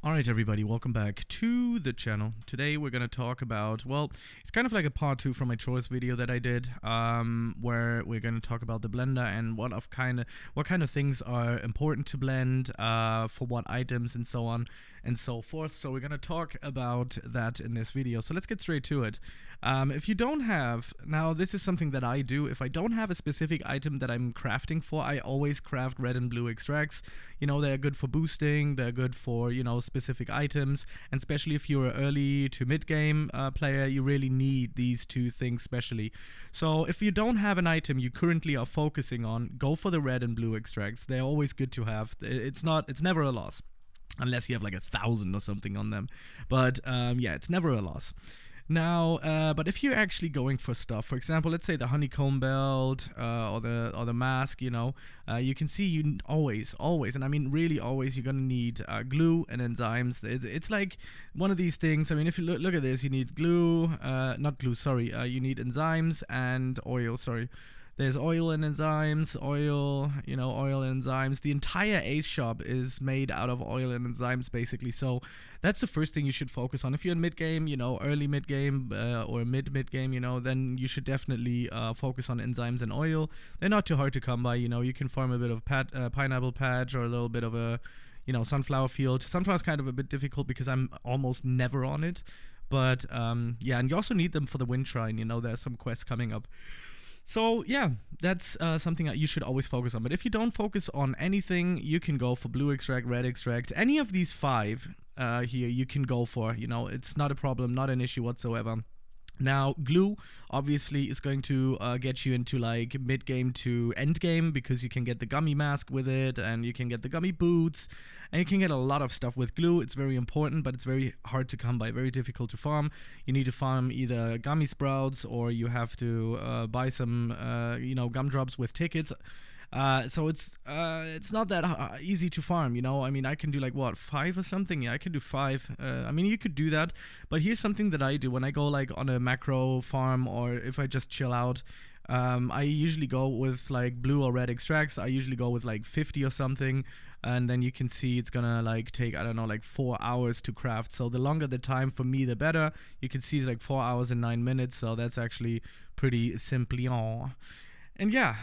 Alright everybody, welcome back to the channel. Today we're going to talk about, well, it's kind of like a part 2 from my choice video that I did, where we're going to talk about the blender and what kind of things are important to blend, for what items and so on and so forth. So we're going to talk about that in this video. So let's get straight to it. If you don't have, now this is something that I do, if I don't have a specific item that I'm crafting for, I always craft red and blue extracts. You know, they're good for boosting, they're good for, you know, specific items, and especially if you're an early to mid game player, you really need these two things specially. So if you don't have an item you currently are focusing on, go for the red and blue extracts. They're always good to have. It's never a loss, unless you have like 1,000 or something on them, but yeah, it's never a loss. Now, but if you're actually going for stuff, for example, let's say the honeycomb belt or the mask, you know, you can see you always, and I mean really always, you're gonna need glue and enzymes. It's like one of these things. I mean, if you look at this, you need glue, not glue, sorry, you need enzymes and oil, sorry. There's oil and enzymes, oil and enzymes. The entire Ace shop is made out of oil and enzymes, basically. So that's the first thing you should focus on. If you're in mid-game, you know, early mid-game or mid-game, you know, then you should definitely focus on enzymes and oil. They're not too hard to come by, you know. You can farm a bit of pineapple patch or a little bit of a, you know, sunflower field. Sunflower's kind of a bit difficult because I'm almost never on it. But, yeah, and you also need them for the wind shrine, you know. There's some quests coming up. So yeah, that's something that you should always focus on. But if you don't focus on anything, you can go for blue extract, red extract, any of these 5 here you can go for. You know, it's not a problem, not an issue whatsoever. Now, glue obviously is going to get you into like mid-game to end-game, because you can get the gummy mask with it, and you can get the gummy boots, and you can get a lot of stuff with glue. It's very important, but it's very hard to come by, very difficult to farm. You need to farm either gummy sprouts, or you have to buy some, you know, gumdrops with tickets. So it's not that easy to farm, you know. I mean, I can do like what, 5 or something. Yeah, I can do 5. I mean, you could do that, but here's something that I do when I go like on a macro farm, or if I just chill out. I usually go with like blue or red extracts. I usually go with like 50 or something, and then you can see it's gonna like take, I don't know, like 4 hours to craft. So the longer the time for me, the better. You can see it's like 4 hours and 9 minutes. So that's actually pretty simple. And yeah,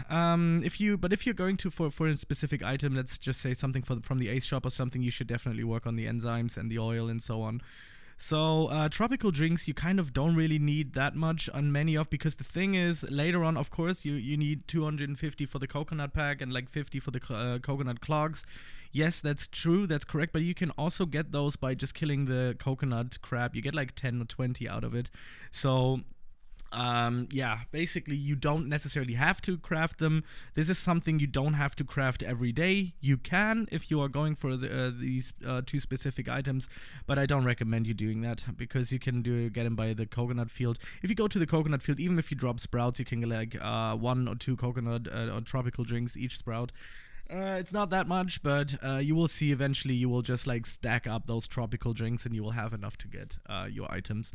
if you're going to for a specific item, let's just say something from the Ace shop or something, you should definitely work on the enzymes and the oil and so on. So tropical drinks, you kind of don't really need that much on many of, because the thing is, later on, of course, you need 250 for the coconut pack and like 50 for the coconut clogs. Yes, that's true, that's correct, but you can also get those by just killing the coconut crab. You get like 10 or 20 out of it. So yeah, basically you don't necessarily have to craft them. This is something you don't have to craft every day. You can if you are going for these 2 specific items, but I don't recommend you doing that, because you can get them by the coconut field. If you go to the coconut field, even if you drop sprouts, you can get like 1 or 2 coconut or tropical drinks each sprout. It's not that much, but you will see eventually you will just like stack up those tropical drinks, and you will have enough to get your items.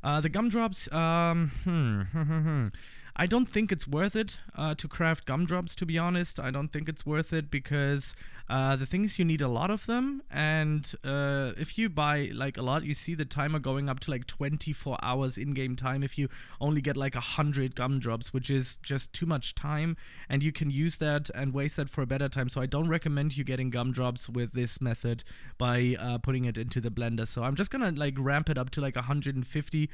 The gumdrops, I don't think it's worth it to craft gumdrops, to be honest. I don't think it's worth it, because the thing is, you need a lot of them, and if you buy like a lot, you see the timer going up to like 24 hours in-game time if you only get like 100 gumdrops, which is just too much time, and you can use that and waste that for a better time. So I don't recommend you getting gumdrops with this method by putting it into the blender. So I'm just gonna like ramp it up to like 150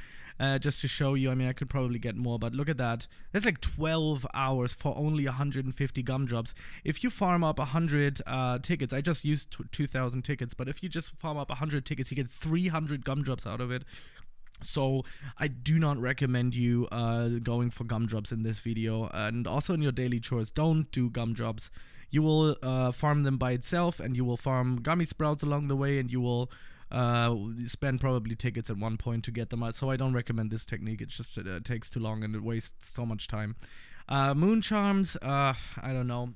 just to show you. I mean, I could probably get more, but look at that. That's like 12 hours for only 150 gumdrops. If you farm up 100 tickets, I just used 2,000 tickets, but if you just farm up 100 tickets, you get 300 gumdrops out of it. So I do not recommend you going for gumdrops in this video. And also in your daily chores, don't do gumdrops. You will farm them by itself, and you will farm gummy sprouts along the way, and you will spend probably tickets at one point to get them out. So I don't recommend this technique. It's just it takes too long and it wastes so much time. Moon charms, I don't know.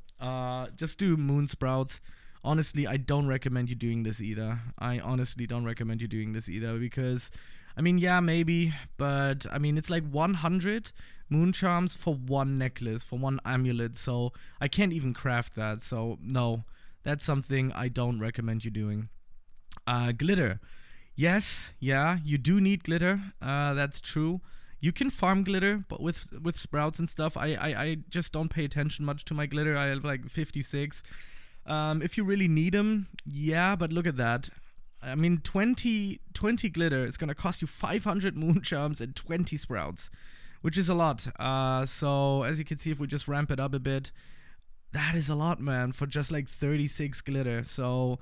Just do moon sprouts. Honestly, I don't recommend you doing this either. I honestly don't recommend you doing this either, because, I mean, yeah, maybe, but I mean, it's like 100 moon charms for 1 necklace, for 1 amulet. So I can't even craft that. So no, that's something I don't recommend you doing. Glitter. Yes, yeah, you do need glitter. That's true. You can farm glitter, but with sprouts and stuff, I just don't pay attention much to my glitter. I have like 56. If you really need them, yeah, but look at that. I mean, 20 glitter is going to cost you 500 moon charms and 20 sprouts, which is a lot. So, as you can see, if we just ramp it up a bit, that is a lot, man, for just like 36 glitter. So,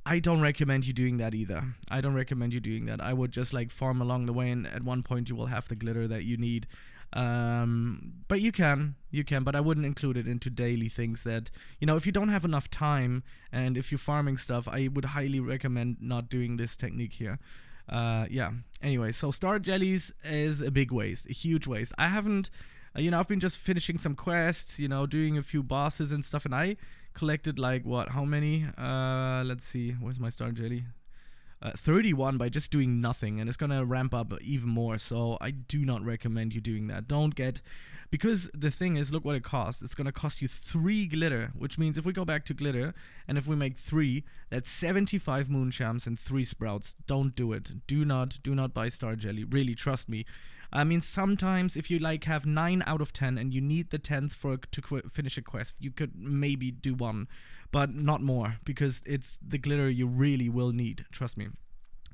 I don't recommend you doing that either. I don't recommend you doing that. I would just like farm along the way, and at one point you will have the glitter that you need. But you can, but I wouldn't include it into daily things that, if you don't have enough time and if you're farming stuff, I would highly recommend not doing this technique here. Yeah. Anyway, so star jellies is a big waste, a huge waste. I haven't, I've been just finishing some quests, doing a few bosses and stuff, and I collected like how many? Let's see, where's my star jelly? 31 by just doing nothing, and it's gonna ramp up even more. So I do not recommend you doing that. Because the thing is, look what it costs. It's gonna cost you 3 glitter, which means if we go back to glitter and if we make 3, that's 75 moon charms and 3 sprouts. Don't do it. Do not buy star jelly. Really, trust me. I mean, sometimes if you like have 9 out of 10 and you need the 10th to finish a quest, you could maybe do 1, but not more, because it's the glitter you really will need. Trust me.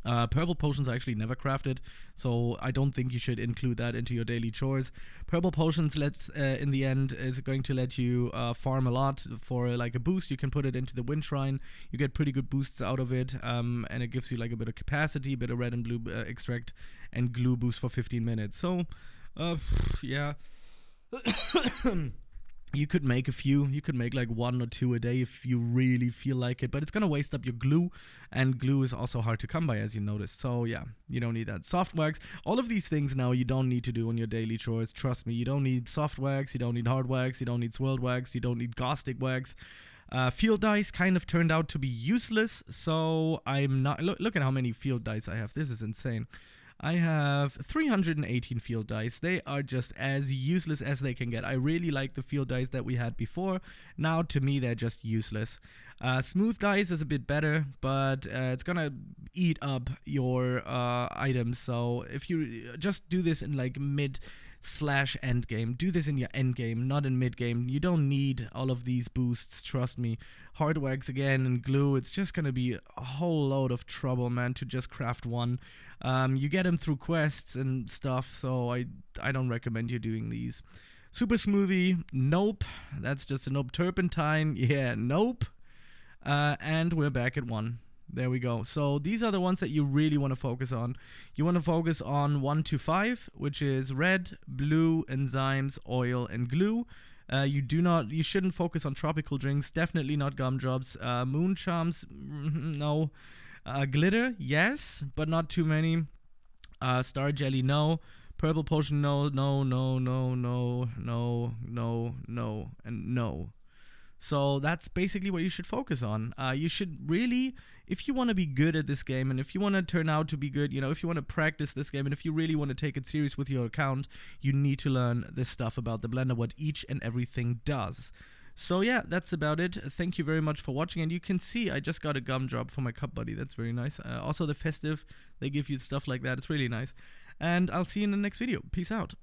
Purple potions are actually never crafted, so I don't think you should include that into your daily chores. Purple potions in the end is going to let you farm a lot for like a boost. You can put it into the wind shrine. You get pretty good boosts out of it, and it gives you like a bit of capacity, a bit of red and blue extract, and glue boost for 15 minutes. So, yeah. You could make a few. You could make like 1 or 2 a day if you really feel like it, but it's gonna waste up your glue, and glue is also hard to come by, as you noticed. So yeah, you don't need that. Soft wax, all of these things now you don't need to do on your daily chores. Trust me, you don't need soft wax, you don't need hard wax, you don't need swirled wax, you don't need caustic wax. Field dice kind of turned out to be useless, so I'm not. Look at how many field dice I have. This is insane. I have 318 field dice. They are just as useless as they can get. I really like the field dice that we had before. Now, to me, they're just useless. Smooth dice is a bit better, but it's gonna eat up your items. So if you just do this in like mid/end game, do this in your end game, not in mid game. You don't need all of these boosts, trust me. Hard wax again and glue, it's just gonna be a whole load of trouble, man, to just craft one. You get them through quests and stuff, so I don't recommend you doing these. Super smoothie, nope. That's just a nope. Turpentine, yeah, nope. And we're back at 1. There we go. So these are the ones that you really want to focus on. You want to focus on 1 to 5, which is red, blue, enzymes, oil, and glue. You shouldn't focus on tropical drinks. Definitely not gumdrops. Moon charms, no. Glitter, yes, but not too many. Star jelly, no. Purple potion, no, and no. So that's basically what you should focus on. You should really, if you want to be good at this game, and if you want to turn out to be good, if you want to practice this game, and if you really want to take it serious with your account, you need to learn this stuff about the blender, what each and everything does. So yeah, that's about it. Thank you very much for watching, and you can see I just got a gumdrop for my cup buddy. That's very nice. Also the festive, they give you stuff like that. It's really nice. And I'll see you in the next video. Peace out.